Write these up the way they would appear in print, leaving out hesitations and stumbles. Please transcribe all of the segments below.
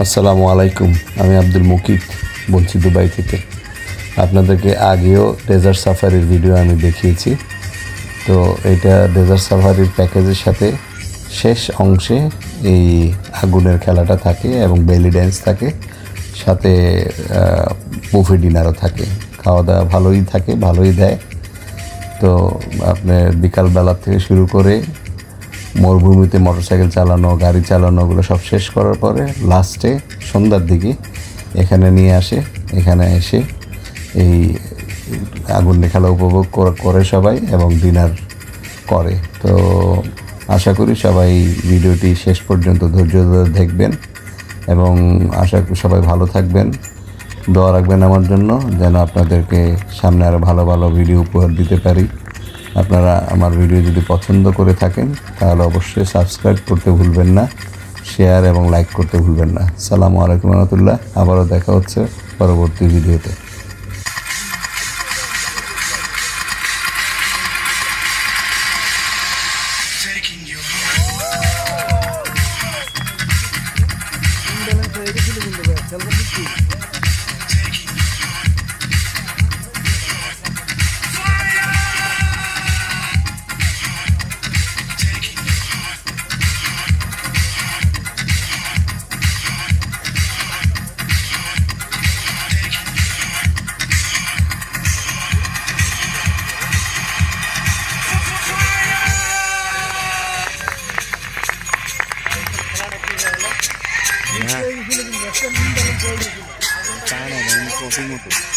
আসসালামু আলাইকুম। আমি আব্দুল মুকিত বলছি দুবাই থেকে। আপনাদেরকে আগেও ডেজার্ট সাফারির ভিডিও আমি দেখিয়েছি। তো এটা ডেজার্ট সাফারির প্যাকেজের সাথে শেষ অংশে এই আগুনের খেলাটা থাকে এবং বেলি ড্যান্স থাকে, সাথে বুফে ডিনারও থাকে। খাওয়া দাওয়া ভালোই থাকে, ভালোই দেয়। তো আপনার বিকালবেলা থেকে শুরু করে মরুভূমিতে মোটরসাইকেল চালানো, গাড়ি চালানো, ওগুলো সব শেষ করার পরে লাস্টে সন্ধ্যার দিকে এখানে নিয়ে আসে। এখানে এসে এই আগুনের খেলা উপভোগ করে সবাই এবং ডিনার করে। তো আশা করি সবাই ভিডিওটি শেষ পর্যন্ত ধৈর্য ধরে দেখবেন এবং আশা করি সবাই ভালো থাকবেন। দোয়া রাখবেন আমার জন্য, যেন আপনাদেরকে সামনে আরও ভালো ভালো ভিডিও উপহার দিতে পারি। আপনারা আমার ভিডিও যদি পছন্দ করে থাকেন তাহলে অবশ্যই সাবস্ক্রাইব করতে ভুলবেন না, শেয়ার এবং লাইক করতে ভুলবেন না। আসসালামু আলাইকুম রহমতুল্লাহ। আবারও দেখা হচ্ছে পরবর্তী ভিডিওতে।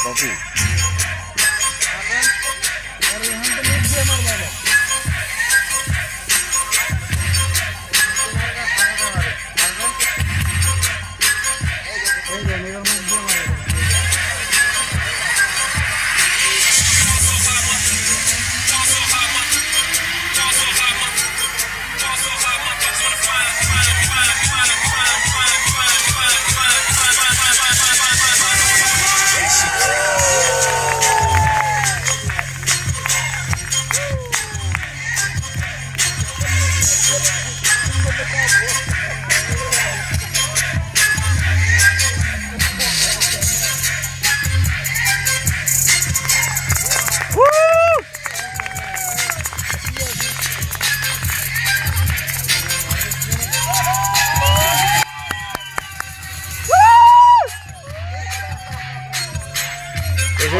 কফি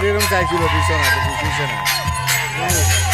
এরকম চাইছিল, দিছ না।